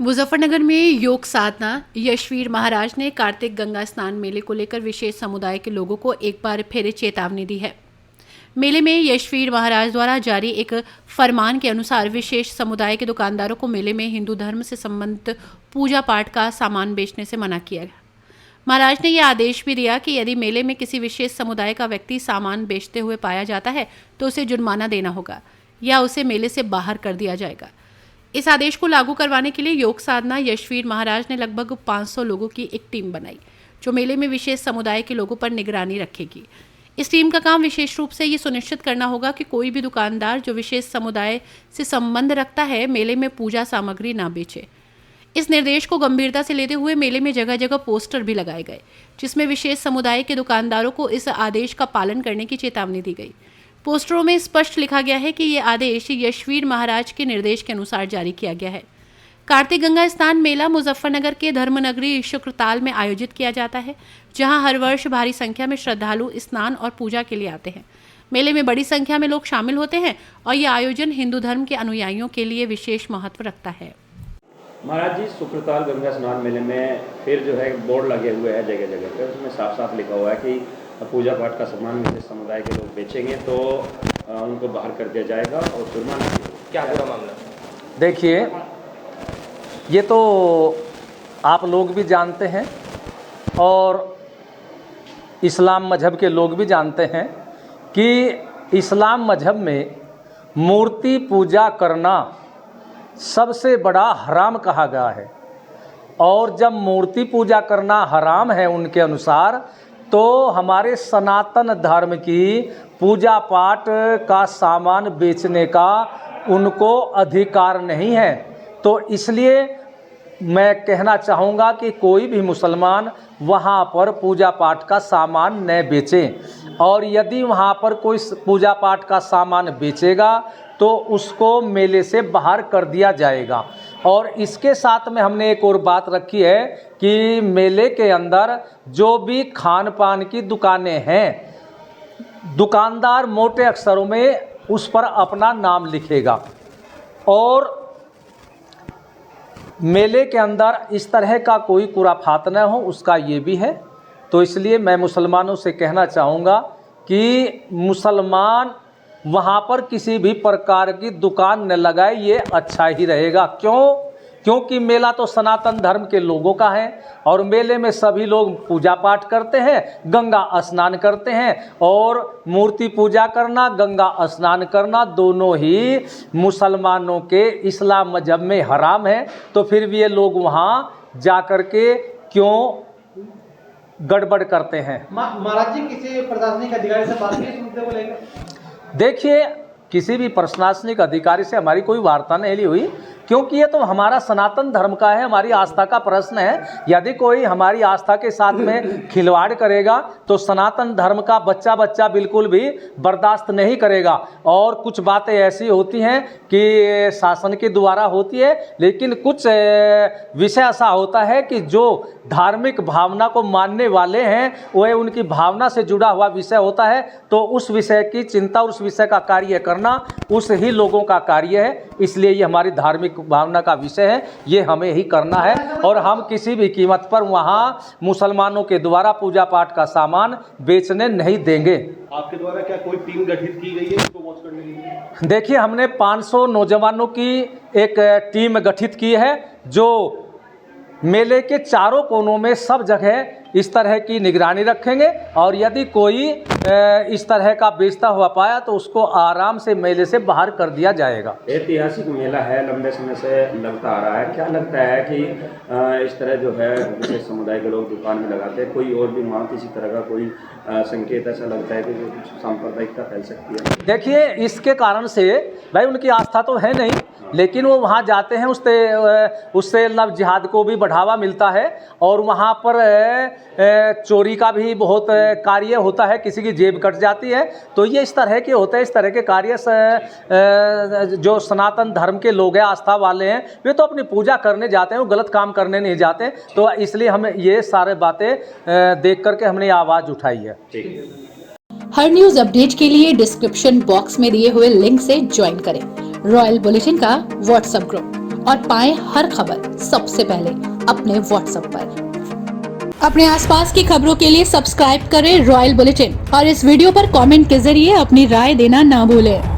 मुजफ्फरनगर में योग साधना यशवीर महाराज ने कार्तिक गंगा स्नान मेले को लेकर विशेष समुदाय के लोगों को एक बार फिर चेतावनी दी है। मेले में यशवीर महाराज द्वारा जारी एक फरमान के अनुसार विशेष समुदाय के दुकानदारों को मेले में हिंदू धर्म से संबंधित पूजा पाठ का सामान बेचने से मना किया गया। महाराज ने यह आदेश भी दिया कि यदि मेले में किसी विशेष समुदाय का व्यक्ति सामान बेचते हुए पाया जाता है तो उसे जुर्माना देना होगा या उसे मेले से बाहर कर दिया जाएगा। इस आदेश को लागू करवाने के लिए योग साधना यशवीर महाराज ने लगभग 500 लोगों की एक टीम बनाई, जो मेले में विशेष समुदाय के लोगों पर निगरानी रखेगी। इस टीम का काम विशेष रूप से ये सुनिश्चित करना होगा कि कोई भी दुकानदार जो विशेष समुदाय से संबंध रखता है मेले में पूजा सामग्री ना बेचे। इस निर्देश को गंभीरता से लेते हुए मेले में जगह जगह पोस्टर भी लगाए गए, जिसमें विशेष समुदाय के दुकानदारों को इस आदेश का पालन करने की चेतावनी दी गई। पोस्टरों में स्पष्ट लिखा गया है कि ये आदेश यशवीर महाराज के निर्देश के अनुसार जारी किया गया है। कार्तिक गंगा स्नान मेला मुजफ्फरनगर के धर्मनगरी शुक्रताल में आयोजित किया जाता है, जहां हर वर्ष भारी संख्या में श्रद्धालु स्नान और पूजा के लिए आते हैं। मेले में बड़ी संख्या में लोग शामिल होते हैं और ये आयोजन हिंदू धर्म के अनुयायियों के लिए विशेष महत्व रखता है। महाराज जी, शुक्रताल गंगा स्नान मेले में फिर जो है बोर्ड लगे हुए हैं जगह जगह पे, उसमें साफ साफ लिखा हुआ है कि पूजा पाठ का सामान विशेष समुदाय के लोग बेचेंगे तो उनको बाहर कर दिया जाएगा और जुर्माना। क्या पूरा मामला? देखिए, ये तो आप लोग भी जानते हैं और इस्लाम मजहब के लोग भी जानते हैं कि इस्लाम मजहब में मूर्ति पूजा करना सबसे बड़ा हराम कहा गया है। और जब मूर्ति पूजा करना हराम है उनके अनुसार, तो हमारे सनातन धर्म की पूजा पाठ का सामान बेचने का उनको अधिकार नहीं है। तो इसलिए मैं कहना चाहूँगा कि कोई भी मुसलमान वहाँ पर पूजा पाठ का सामान न बेचे, और यदि वहाँ पर कोई पूजा पाठ का सामान बेचेगा तो उसको मेले से बाहर कर दिया जाएगा। और इसके साथ में हमने एक और बात रखी है कि मेले के अंदर जो भी खान पान की दुकानें हैं, दुकानदार मोटे अक्षरों में उस पर अपना नाम लिखेगा। और मेले के अंदर इस तरह का कोई खुराफात न हो, उसका ये भी है। तो इसलिए मैं मुसलमानों से कहना चाहूँगा कि मुसलमान वहाँ पर किसी भी प्रकार की दुकान न लगाए, ये अच्छा ही रहेगा। क्योंकि मेला तो सनातन धर्म के लोगों का है और मेले में सभी लोग पूजा पाठ करते हैं, गंगा स्नान करते हैं। और मूर्ति पूजा करना, गंगा स्नान करना दोनों ही मुसलमानों के इस्लाम मजहब में हराम है। तो फिर भी ये लोग वहाँ जा कर के क्यों गड़बड़ करते हैं? महाराज जी, किसी प्रशासनिक अधिकारी से बात की इस मुद्दे को लेकर? देखिए, किसी भी प्रशासनिक अधिकारी से हमारी कोई वार्ता नहीं हुई, क्योंकि ये तो हमारा सनातन धर्म का है, हमारी आस्था का प्रश्न है। यदि कोई हमारी आस्था के साथ में खिलवाड़ करेगा तो सनातन धर्म का बच्चा बिल्कुल भी बर्दाश्त नहीं करेगा। और कुछ बातें ऐसी होती हैं कि शासन के द्वारा होती है, लेकिन कुछ विषय ऐसा होता है कि जो धार्मिक भावना को मानने वाले हैं, वह उनकी भावना से जुड़ा हुआ विषय होता है। तो उस विषय की चिंता, उस विषय का कार्य करना उस ही लोगों का कार्य है। इसलिए ये हमारी धार्मिक भावना का विषय है, ये हमें ही करना है। और हम किसी भी कीमत पर वहाँ मुसलमानों के द्वारा पूजा पाठ का सामान बेचने नहीं देंगे। आपके द्वारा क्या कोई टीम गठित की गई है इसको वॉच करने के लिए? देखिए, हमने 500 नौजवानों की एक टीम गठित की है, जो मेले के चारों कोनों में सब जगह इस तरह की निगरानी रखेंगे। और यदि कोई इस तरह का बेचता हुआ पाया तो उसको आराम से मेले से बाहर कर दिया जाएगा। ऐतिहासिक मेला है, लंबे समय से लगता आ रहा है। क्या लगता है कि इस तरह जो है विशेष समुदाय के लोग दुकान में लगाते हैं, कोई और भी वहाँ किसी तरह का कोई संकेत ऐसा लगता है कि जो कुछ सांप्रदायिकता फैल सकती है? देखिए, इसके कारण से भाई उनकी आस्था तो है नहीं, लेकिन वो वहाँ जाते हैं, उससे लव जिहाद को भी बढ़ावा मिलता है। और वहाँ पर चोरी का भी बहुत कार्य होता है, किसी की जेब कट जाती है। तो ये इस तरह के होते हैं, इस तरह के कार्य से जो सनातन धर्म के लोग हैं, आस्था वाले हैं, वे तो अपनी पूजा करने जाते हैं, वो गलत काम करने नहीं जाते। तो इसलिए हमें ये सारे बातें देख करके हमने आवाज़ उठाई है। हर न्यूज अपडेट के लिए डिस्क्रिप्शन बॉक्स में दिए हुए लिंक से ज्वाइन करें रॉयल बुलेटिन का व्हाट्सएप ग्रुप और पाएं हर खबर सबसे पहले अपने व्हाट्सएप पर। अपने आसपास की खबरों के लिए सब्सक्राइब करें रॉयल बुलेटिन और इस वीडियो पर कमेंट के जरिए अपनी राय देना ना भूलें।